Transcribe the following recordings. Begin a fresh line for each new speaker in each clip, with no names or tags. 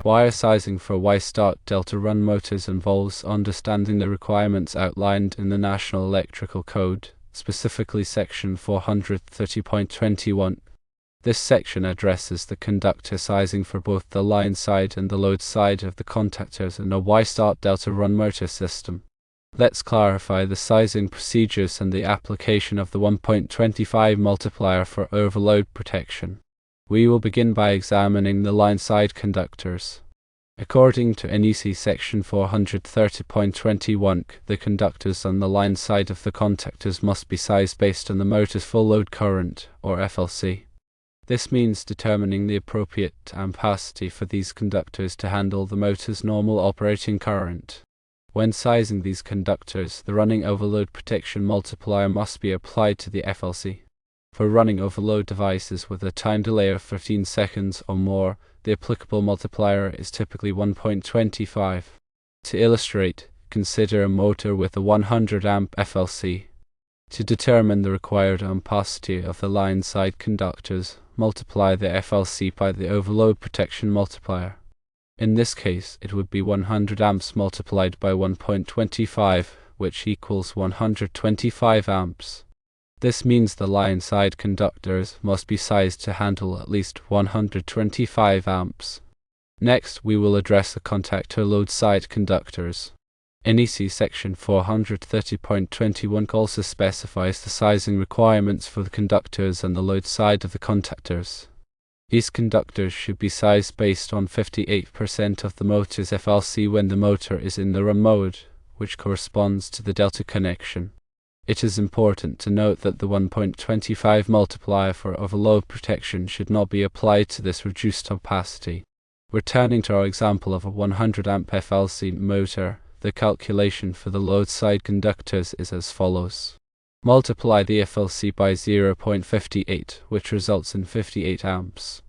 Wire sizing for Wye-Start delta run motors involves understanding the requirements outlined in the National Electrical Code, specifically Section 430.21. This section addresses the conductor sizing for both the line side and the load side of the contactors in a Wye-Start delta run motor system. Let's clarify the sizing procedures and the application of the 1.25 multiplier for overload protection. We will begin by examining the line-side conductors. According to NEC Section 430.21, the conductors on the line side of the contactors must be sized based on the motor's full load current, or FLC. This means determining the appropriate ampacity for these conductors to handle the motor's normal operating current. When sizing these conductors, the running overload protection multiplier must be applied to the FLC. For running overload devices with a time delay of 15 seconds or more, the applicable multiplier is typically 1.25. To illustrate, consider a motor with a 100 amp FLC. To determine the required ampacity of the line side conductors, multiply the FLC by the overload protection multiplier. In this case, it would be 100 amps multiplied by 1.25, which equals 125 amps. This means the line side conductors must be sized to handle at least 125 amps. Next, we will address the contactor load side conductors. NEC Section 430.21 also specifies the sizing requirements for the conductors on the load side of the contactors. These conductors should be sized based on 58% of the motor's FLC when the motor is in the run mode, which corresponds to the delta connection. It is important to note that the 1.25 multiplier for overload protection should not be applied to this reduced ampacity. Returning to our example of a 100 amp FLC motor, the calculation for the load side conductors is as follows. Multiply the FLC by 0.58, which results in 58 amps.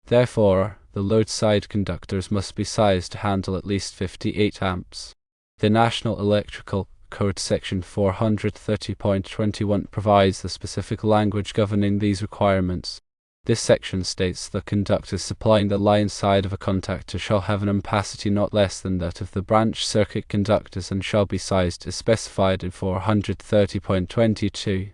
Therefore, the load side conductors must be sized to handle at least 58 amps. The National Electrical Code Section 430.21 provides the specific language governing these requirements. This section states the conductors supplying the line side of a contactor shall have an ampacity not less than that of the branch circuit conductors and shall be sized as specified in 430.22.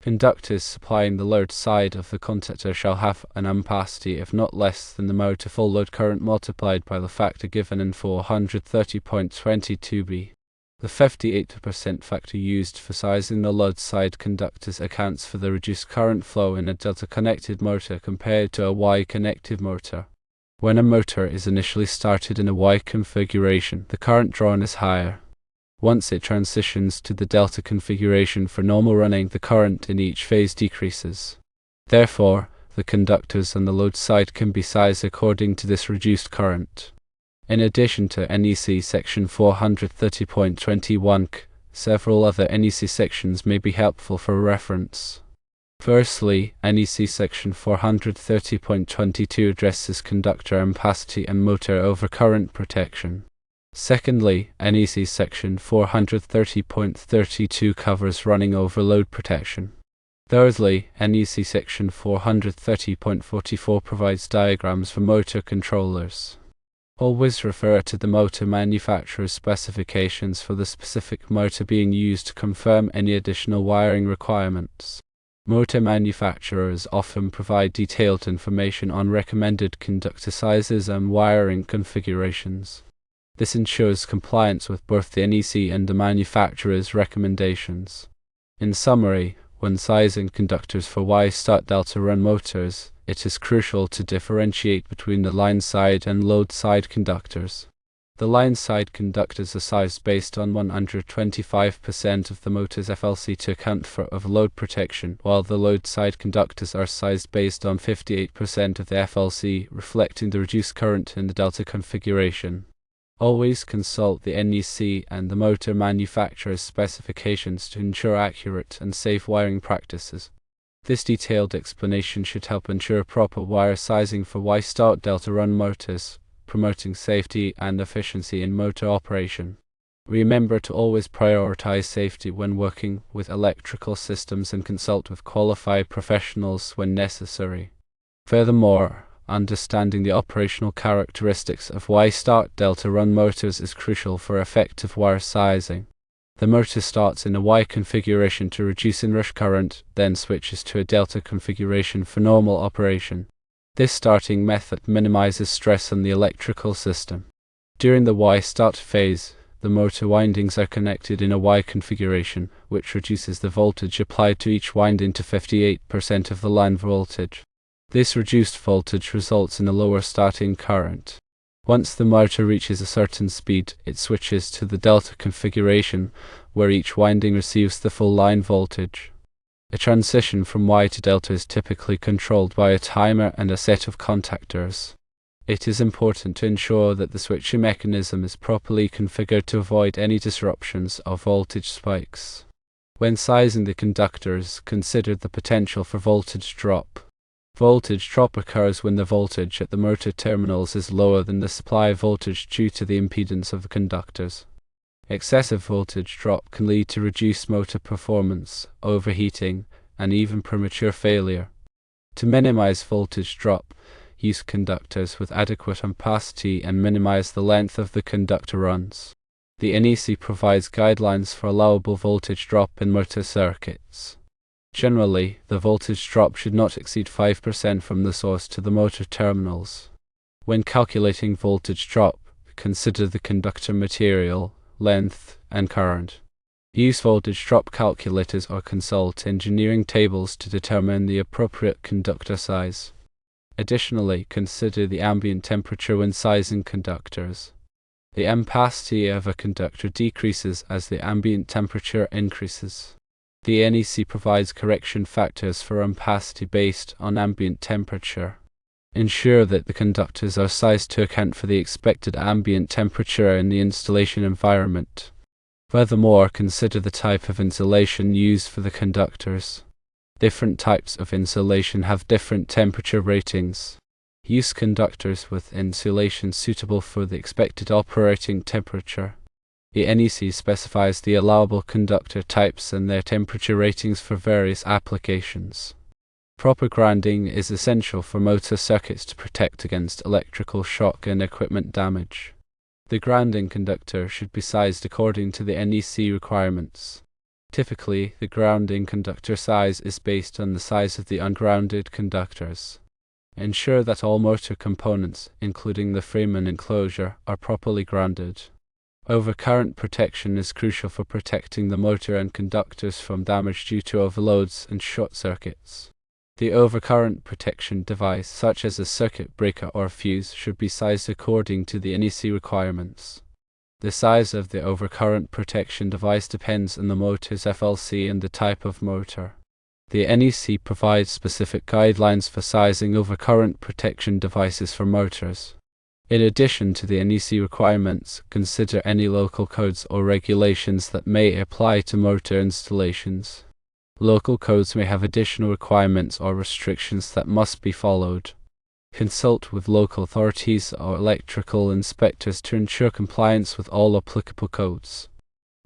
Conductors supplying the load side of the contactor shall have an ampacity if not less than the motor full load current multiplied by the factor given in 430.22b. The 58% factor used for sizing the load side conductors accounts for the reduced current flow in a delta-connected motor compared to a Y-connected motor. When a motor is initially started in a Y configuration, the current drawn is higher. Once it transitions to the delta configuration for normal running, the current in each phase decreases. Therefore, the conductors on the load side can be sized according to this reduced current. In addition to NEC Section 430.21, several other NEC sections may be helpful for reference. Firstly, NEC Section 430.22 addresses conductor ampacity and motor overcurrent protection. Secondly, NEC Section 430.32 covers running overload protection. Thirdly, NEC Section 430.44 provides diagrams for motor controllers. Always refer to the motor manufacturer's specifications for the specific motor being used to confirm any additional wiring requirements. Motor manufacturers often provide detailed information on recommended conductor sizes and wiring configurations. This ensures compliance with both the NEC and the manufacturer's recommendations. In summary, when sizing conductors for Wye-Start delta run motors, it is crucial to differentiate between the line side and load side conductors. The line side conductors are sized based on 125% of the motor's FLC to account for overload protection, while the load side conductors are sized based on 58% of the FLC, reflecting the reduced current in the delta configuration. Always consult the NEC and the motor manufacturer's specifications to ensure accurate and safe wiring practices. This detailed explanation should help ensure proper wire sizing for Wye-Start delta run motors, promoting safety and efficiency in motor operation. Remember to always prioritize safety when working with electrical systems and consult with qualified professionals when necessary. Furthermore, understanding the operational characteristics of Wye-Start delta-run motors is crucial for effective wire sizing. The motor starts in a Y configuration to reduce inrush current, then switches to a delta configuration for normal operation. This starting method minimizes stress on the electrical system. During the Wye-Start phase, the motor windings are connected in a Y configuration, which reduces the voltage applied to each winding to 58% of the line voltage. This reduced voltage results in a lower starting current. Once the motor reaches a certain speed, it switches to the delta configuration, where each winding receives the full line voltage. A transition from Y to delta is typically controlled by a timer and a set of contactors. It is important to ensure that the switching mechanism is properly configured to avoid any disruptions or voltage spikes. When sizing the conductors, consider the potential for voltage drop. Voltage drop occurs when the voltage at the motor terminals is lower than the supply voltage due to the impedance of the conductors. Excessive voltage drop can lead to reduced motor performance, overheating, and even premature failure. To minimize voltage drop, use conductors with adequate ampacity and minimize the length of the conductor runs. The NEC provides guidelines for allowable voltage drop in motor circuits. Generally, the voltage drop should not exceed 5% from the source to the motor terminals. When calculating voltage drop, consider the conductor material, length, and current. Use voltage drop calculators or consult engineering tables to determine the appropriate conductor size. Additionally, consider the ambient temperature when sizing conductors. The ampacity of a conductor decreases as the ambient temperature increases. The NEC provides correction factors for ampacity based on ambient temperature. Ensure that the conductors are sized to account for the expected ambient temperature in the installation environment. Furthermore, consider the type of insulation used for the conductors. Different types of insulation have different temperature ratings. Use conductors with insulation suitable for the expected operating temperature. The NEC specifies the allowable conductor types and their temperature ratings for various applications. Proper grounding is essential for motor circuits to protect against electrical shock and equipment damage. The grounding conductor should be sized according to the NEC requirements. Typically, the grounding conductor size is based on the size of the ungrounded conductors. Ensure that all motor components, including the frame and enclosure, are properly grounded. Overcurrent protection is crucial for protecting the motor and conductors from damage due to overloads and short circuits. The overcurrent protection device, such as a circuit breaker or fuse, should be sized according to the NEC requirements. The size of the overcurrent protection device depends on the motor's FLC and the type of motor. The NEC provides specific guidelines for sizing overcurrent protection devices for motors. In addition to the NEC requirements, consider any local codes or regulations that may apply to motor installations. Local codes may have additional requirements or restrictions that must be followed. Consult with local authorities or electrical inspectors to ensure compliance with all applicable codes.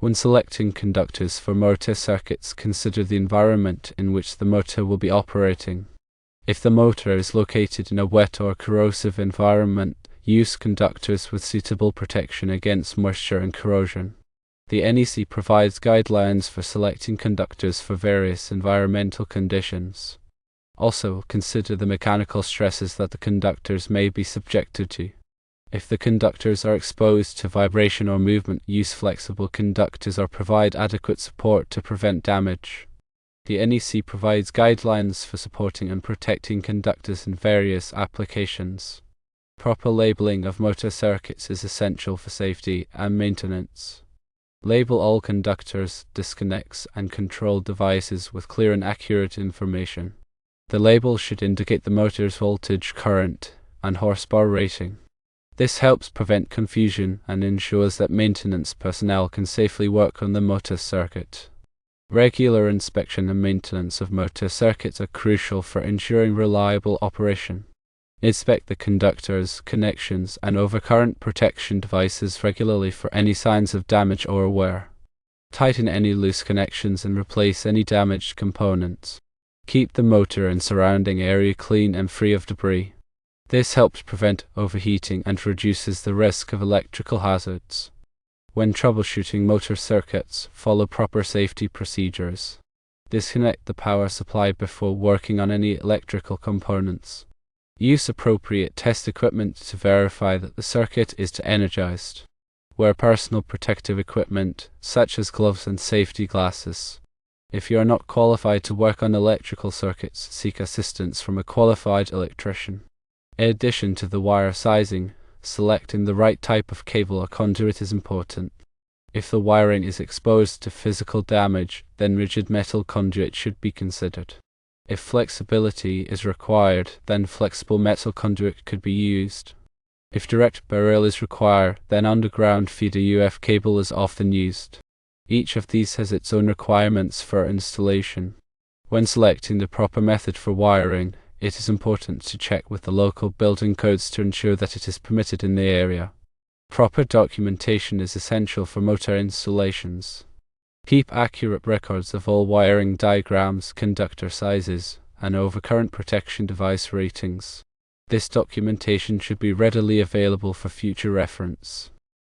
When selecting conductors for motor circuits, consider the environment in which the motor will be operating. If the motor is located in a wet or corrosive environment, use conductors with suitable protection against moisture and corrosion. The NEC provides guidelines for selecting conductors for various environmental conditions. Also, consider the mechanical stresses that the conductors may be subjected to. If the conductors are exposed to vibration or movement, use flexible conductors or provide adequate support to prevent damage. The NEC provides guidelines for supporting and protecting conductors in various applications. Proper labeling of motor circuits is essential for safety and maintenance. Label all conductors, disconnects, and control devices with clear and accurate information. The label should indicate the motor's voltage, current, and horsepower rating. This helps prevent confusion and ensures that maintenance personnel can safely work on the motor circuit. Regular inspection and maintenance of motor circuits are crucial for ensuring reliable operation. Inspect the conductors, connections, and overcurrent protection devices regularly for any signs of damage or wear. Tighten any loose connections and replace any damaged components. Keep the motor and surrounding area clean and free of debris. This helps prevent overheating and reduces the risk of electrical hazards. When troubleshooting motor circuits, follow proper safety procedures. Disconnect the power supply before working on any electrical components. Use appropriate test equipment to verify that the circuit is energized. Wear personal protective equipment, such as gloves and safety glasses. If you are not qualified to work on electrical circuits, seek assistance from a qualified electrician. In addition to the wire sizing, selecting the right type of cable or conduit is important. If the wiring is exposed to physical damage, then rigid metal conduit should be considered. If flexibility is required, then flexible metal conduit could be used. If direct burial is required, then underground feeder UF cable is often used. Each of these has its own requirements for installation. When selecting the proper method for wiring, it is important to check with the local building codes to ensure that it is permitted in the area. Proper documentation is essential for motor installations. Keep accurate records of all wiring diagrams, conductor sizes, and overcurrent protection device ratings. This documentation should be readily available for future reference.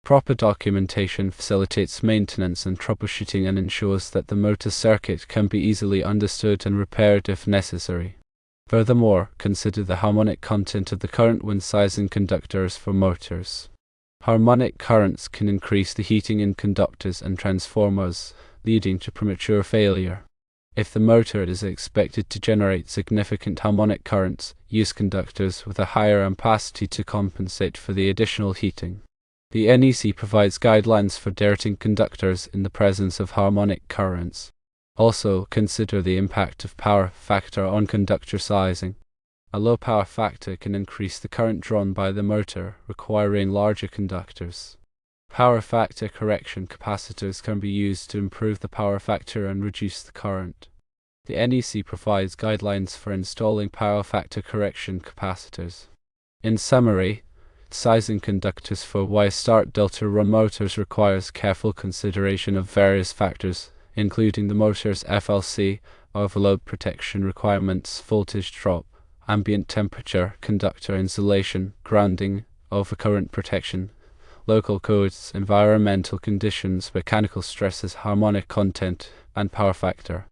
Proper documentation facilitates maintenance and troubleshooting and ensures that the motor circuit can be easily understood and repaired if necessary. Furthermore, consider the harmonic content of the current when sizing conductors for motors. Harmonic currents can increase the heating in conductors and transformers, leading to premature failure. If the motor is expected to generate significant harmonic currents, use conductors with a higher ampacity to compensate for the additional heating. The NEC provides guidelines for directing conductors in the presence of harmonic currents. Also, consider the impact of power factor on conductor sizing. A low power factor can increase the current drawn by the motor, requiring larger conductors. Power factor correction capacitors can be used to improve the power factor and reduce the current. The NEC provides guidelines for installing power factor correction capacitors. In summary, sizing conductors for Wye-Start delta run motors requires careful consideration of various factors, including the motor's FLC, overload protection requirements, voltage drop, ambient temperature, conductor insulation, grounding, overcurrent protection, local codes, environmental conditions, mechanical stresses, harmonic content, and power factor.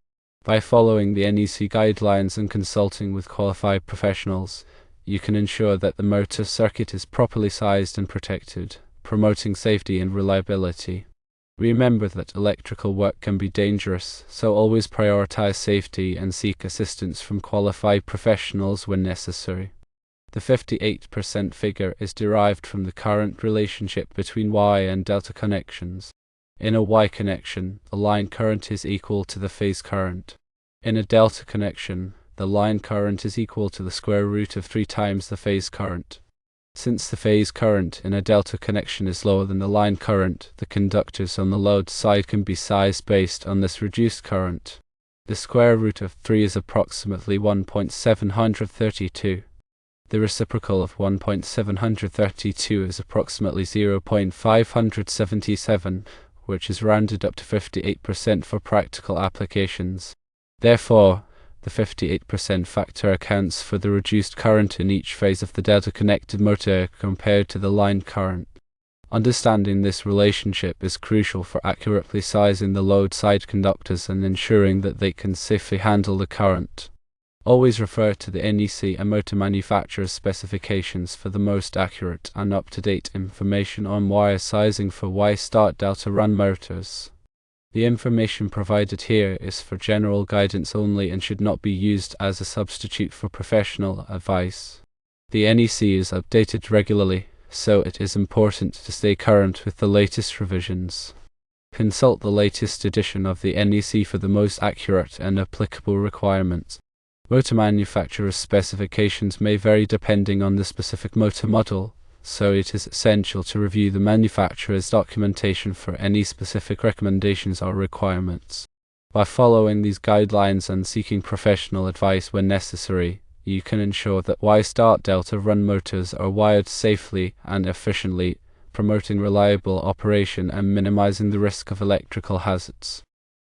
By following the NEC guidelines and consulting with qualified professionals, you can ensure that the motor circuit is properly sized and protected, promoting safety and reliability. Remember that electrical work can be dangerous, so always prioritize safety and seek assistance from qualified professionals when necessary. The 58% figure is derived from the current relationship between Y and delta connections. In a Y connection, the line current is equal to the phase current. In a delta connection, the line current is equal to the square root of 3 times the phase current. Since the phase current in a delta connection is lower than the line current, the conductors on the load side can be sized based on this reduced current. The square root of 3 is approximately 1.732. The reciprocal of 1.732 is approximately 0.577, which is rounded up to 58% for practical applications. Therefore, the 58% factor accounts for the reduced current in each phase of the delta-connected motor compared to the line current. Understanding this relationship is crucial for accurately sizing the load side conductors and ensuring that they can safely handle the current. Always refer to the NEC and motor manufacturer's specifications for the most accurate and up-to-date information on wire sizing for Wye-Start delta run motors. The information provided here is for general guidance only and should not be used as a substitute for professional advice. The NEC is updated regularly, so it is important to stay current with the latest revisions. Consult the latest edition of the NEC for the most accurate and applicable requirements. Motor manufacturers' specifications may vary depending on the specific motor model, so it is essential to review the manufacturer's documentation for any specific recommendations or requirements. By following these guidelines and seeking professional advice when necessary, you can ensure that Wye-Start delta run motors are wired safely and efficiently, promoting reliable operation and minimizing the risk of electrical hazards.